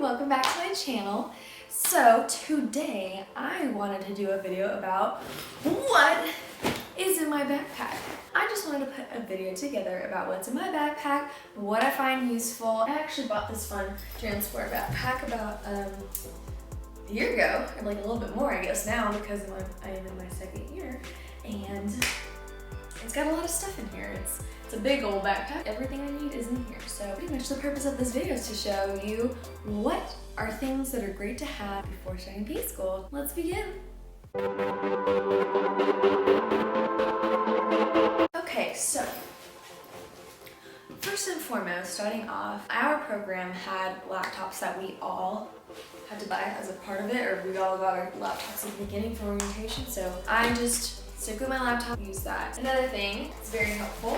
welcome back to my channel. So today I wanted to do a video about what is in my backpack. I just wanted to put a video together about what's in my backpack, what I find useful. I actually bought this fun transport backpack about a year ago, or like a little bit more I guess now, because I am in my second year, and it's got a lot of stuff in here. It's a big old backpack. Everything I need is in here. So pretty much the purpose of this video is to show you what are things that are great to have before starting P school. Let's begin. Okay, so first and foremost, starting off, our program had laptops that we all had to buy as a part of it, or we all got our laptops at the beginning for orientation. So I just stick with my laptop, use that. Another thing that's very helpful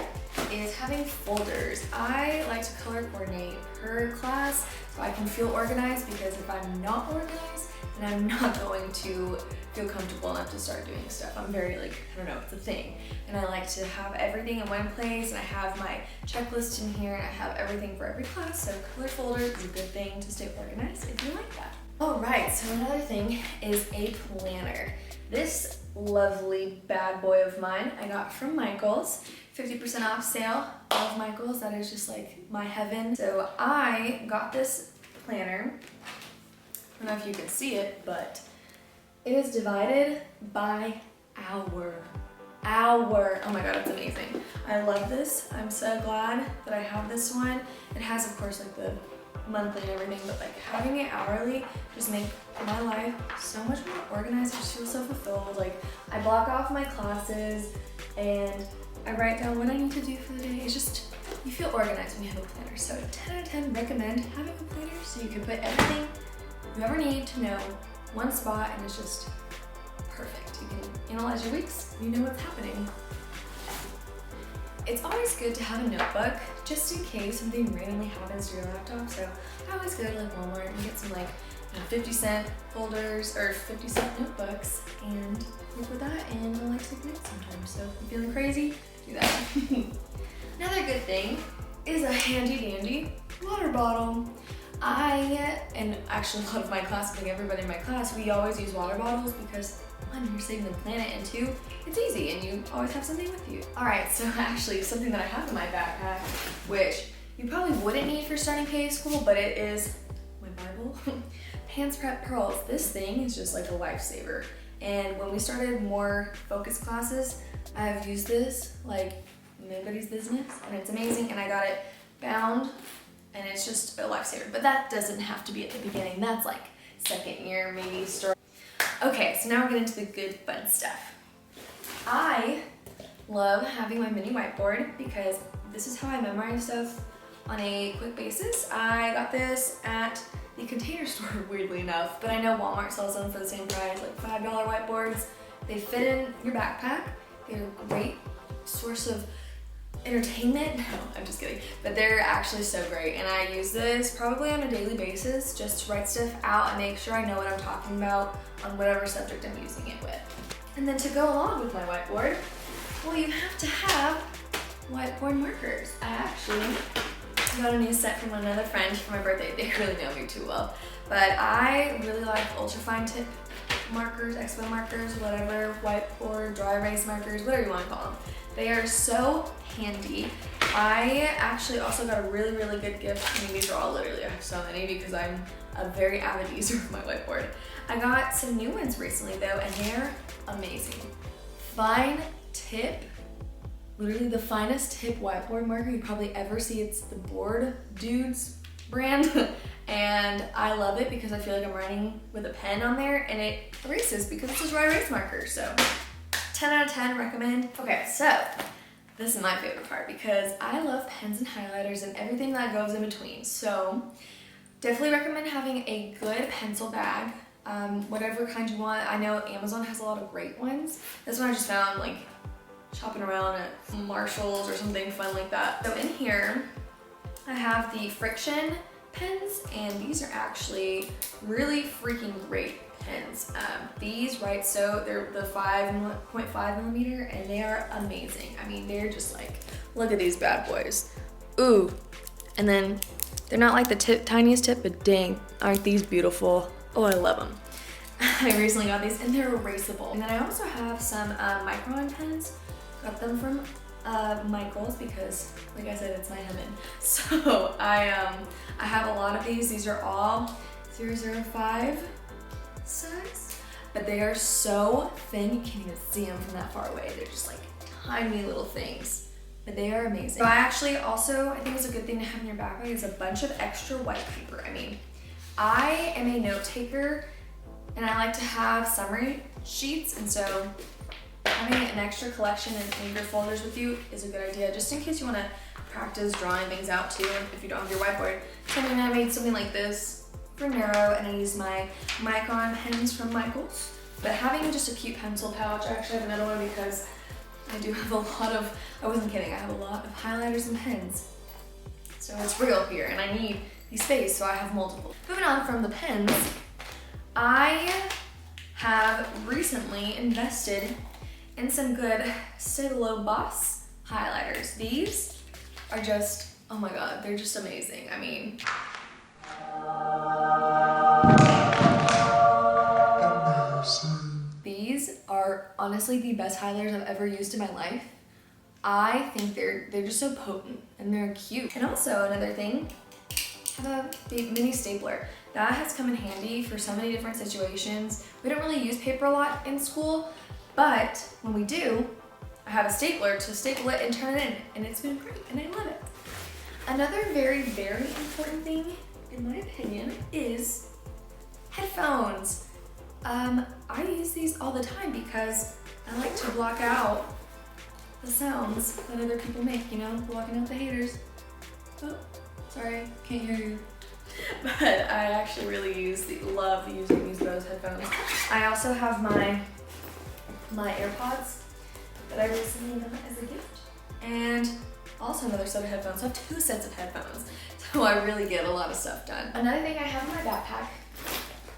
is having folders. I like to color coordinate per class so I can feel organized, because if I'm not organized, then I'm not going to feel comfortable enough to start doing stuff. I'm very I don't know, it's a thing. And I like to have everything in one place, and I have my checklist in here, and I have everything for every class, so color folders is a good thing to stay organized if you like that. All right, so another thing is a planner. This lovely bad boy of mine I got from Michael's. 50% off sale of Michael's. That is just like my heaven. So I got this planner. I don't know if you can see it, but it is divided by hour. Oh my god, it's amazing. I love this. I'm so glad that I have this one. It has, of course, like the monthly and everything, but like having it hourly just make my life so much more organized. I just feel so fulfilled. Like, I block off my classes and I write down what I need to do for the day. It's just, you feel organized when you have a planner. So 10 out of 10 recommend having a planner so you can put everything you ever need to know one spot, and it's just perfect. You can analyze your weeks, you know what's happening. It's always good to have a notebook just in case something randomly happens to your laptop. So I always go to like Walmart and get some 50-cent folders or 50-cent notebooks and work with that, and I like to take notes sometimes. So if you're feeling crazy, do that. Another good thing is a handy dandy water bottle. And actually a lot of my class, I think everybody in my class, we always use water bottles because one, you're saving the planet, and two, it's easy and you always have something with you. All right, so actually something that I have in my backpack, which you probably wouldn't need for starting PA school, but it is my Bible. Hands Prep Pearls. This thing is just like a lifesaver. And when we started more focused classes, I've used this like nobody's business, and it's amazing. And I got it bound, and it's just a lifesaver. But that doesn't have to be at the beginning. That's like second year, maybe start. Okay, so now we're getting into the good fun stuff. I love having my mini whiteboard because this is how I memorize stuff on a quick basis. I got this at the Container Store, weirdly enough, but I know Walmart sells them for the same price, like $5 whiteboards. They fit in your backpack. They're a great source of entertainment. No, I'm just kidding. But they're actually so great, and I use this probably on a daily basis just to write stuff out and make sure I know what I'm talking about on whatever subject I'm using it with. And then to go along with my whiteboard, well, you have to have whiteboard markers. I actually got a new set from another friend for my birthday. They really know me too well. But I really like ultra-fine tip markers, expo markers, whatever, whiteboard, dry erase markers, whatever you want to call them. They are so handy. I actually also got a really, really good gift. I mean, these are all literally, I have so many because I'm a very avid user of my whiteboard. I got some new ones recently though, and they're amazing. Fine tip, literally the finest tip whiteboard marker you probably ever see. It's the Board Dudes brand. And I love it because I feel like I'm writing with a pen on there, and it erases because it's a dry erase marker. So 10 out of 10 recommend. Okay, so this is my favorite part because I love pens and highlighters and everything that goes in between. So definitely recommend having a good pencil bag, whatever kind you want. I know Amazon has a lot of great ones. This one I just found like shopping around at Marshall's or something fun like that. So in here, I have the Friction pens, and these are actually really freaking great pens. These write, so they're the 5.5 millimeter, and they are amazing. I mean, they're just like, look at these bad boys. Ooh, and then They're not like the tiniest tip, but dang, aren't these beautiful? Oh, I love them. I recently got these and they're erasable. And then I also have some micron pens. Got them from Michael's because, like I said, it's my heaven. So I have a lot of these. These are all 005 size, but they are so thin you can't even see them from that far away. They're just like tiny little things, but they are amazing. So I actually also, I think it's a good thing to have in your backpack is a bunch of extra white paper. I mean, I am a note taker and I like to have summary sheets, and so having an extra collection in your folders with you is a good idea, just in case you want to practice drawing things out too, if you don't have your whiteboard. So I mean, I made something like this for narrow, and I used my micron pens from Michael's. But having just a cute pencil pouch, I actually have another one because I do have a lot of, I wasn't kidding, I have a lot of highlighters and pens. So it's real here, and I need the space, so I have multiple. Moving on from the pens, I have recently invested in some good Stabilo Boss highlighters. These are just, oh my god, they're just amazing. I mean, these are honestly the best highlighters I've ever used in my life. I think they're just so potent and they're cute. And also another thing, I have a mini stapler. That has come in handy for so many different situations. We don't really use paper a lot in school, but when we do, I have a stapler to staple it and turn it in, and it's been great, and I love it. Another very, very important thing, in my opinion, is headphones. I use these all the time because I like to block out the sounds that other people make, you know, blocking out the haters. Oh, sorry, can't hear you. But I actually really love using those headphones. I also have my AirPods that I recently got as a gift, and also another set of headphones. So I have 2 sets of headphones, so I really get a lot of stuff done. Another thing I have in my backpack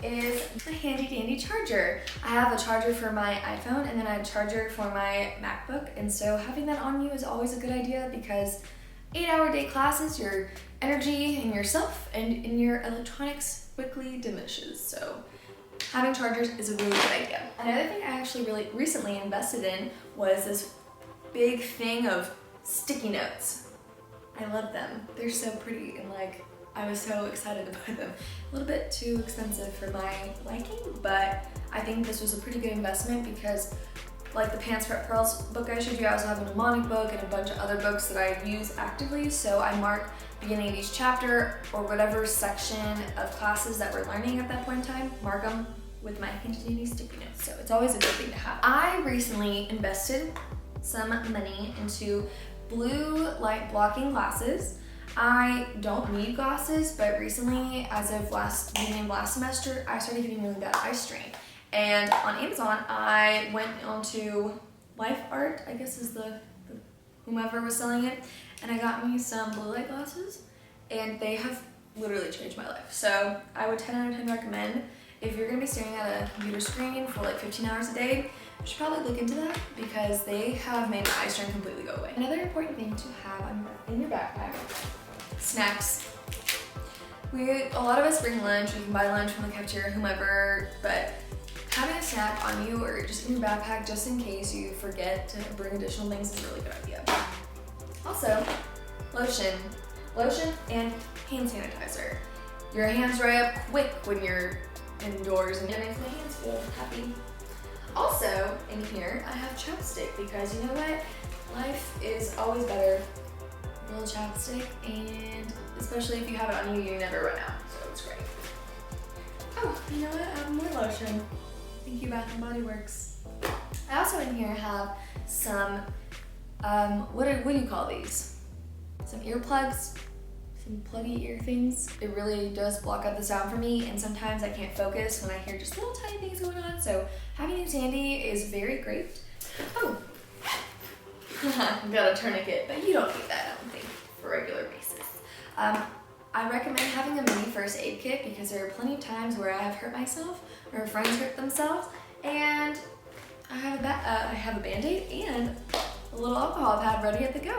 is a handy dandy charger. I have a charger for my iPhone and then a charger for my MacBook, and so having that on you is always a good idea because 8-hour day classes, your energy in yourself and in your electronics quickly diminishes. So having chargers is a really good idea. Another thing I actually really recently invested in was this big thing of sticky notes. I love them. They're so pretty, and like, I was so excited to buy them. A little bit too expensive for my liking, but I think this was a pretty good investment because like the Pants Prep Pearls book I showed you, I also have a mnemonic book and a bunch of other books that I use actively. So I mark the beginning of each chapter or whatever section of classes that we're learning at that point in time, mark them with my handy dandy sticky notes. So it's always a good thing to have. I recently invested some money into blue light blocking glasses. I don't need glasses, but recently, as of beginning of last semester, I started getting really bad eye strain. And on Amazon, I went onto Life Art, I guess is the whomever was selling it, and I got me some blue light glasses, and they have literally changed my life. So I would 10 out of 10 recommend, if you're gonna be staring at a computer screen for like 15 hours a day, you should probably look into that because they have made my eye strain completely go away. Another important thing to have in your backpack, snacks. A lot of us bring lunch, we can buy lunch from the cafeteria, whomever, but having a snack on you or just in your backpack just in case you forget to bring additional things is a really good idea. Also, lotion and hand sanitizer. Your hands dry up quick when you're indoors and it makes my hands feel happy. Also, in here, I have chapstick because you know what? Life is always better with a little chapstick, and especially if you have it on you, you never run out, so it's great. Oh, you know what? I have more lotion. Thank you, Bath & Body Works. I also in here have some, what do you call these? Some earplugs, some pluggy ear things. It really does block out the sound for me, and sometimes I can't focus when I hear just little tiny things going on, so having these handy is very great. Oh, I've got a tourniquet, but you don't need that, I don't think, for a regular basis. I recommend having a mini first aid kit because there are plenty of times where I have hurt myself or friends hurt themselves, and I have a Band-Aid and a little alcohol pad ready at the go.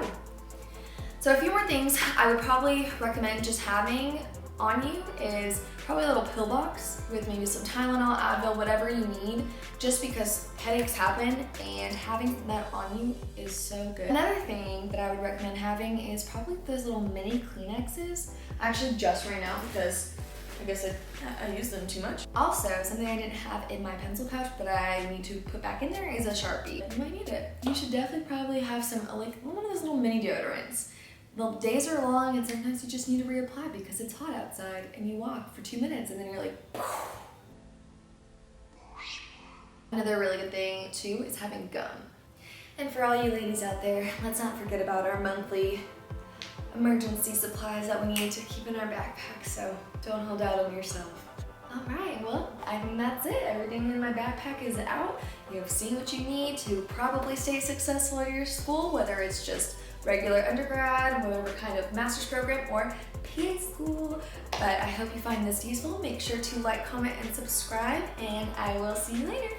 So a few more things I would probably recommend just having on you is probably a little pill box with maybe some Tylenol, Advil, whatever you need, just because headaches happen and having that on you is so good. Another thing that I would recommend having is probably those little mini Kleenexes. Actually just right now because I guess I use them too much. Also, something I didn't have in my pencil pouch but I need to put back in there is a Sharpie. You might need it. You should definitely probably have some, like one of those little mini deodorants. The days are long and sometimes you just need to reapply because it's hot outside and you walk for 2 minutes and then you're like, Another really good thing too is having gum. And for all you ladies out there, let's not forget about our monthly emergency supplies that we need to keep in our backpack, so don't hold out on yourself. Alright, well, I think that's it. Everything in my backpack is out. You have seen what you need to probably stay successful at your school, whether it's just regular undergrad, whatever kind of master's program, or PA school. But I hope you find this useful. Make sure to like, comment, and subscribe, and I will see you later.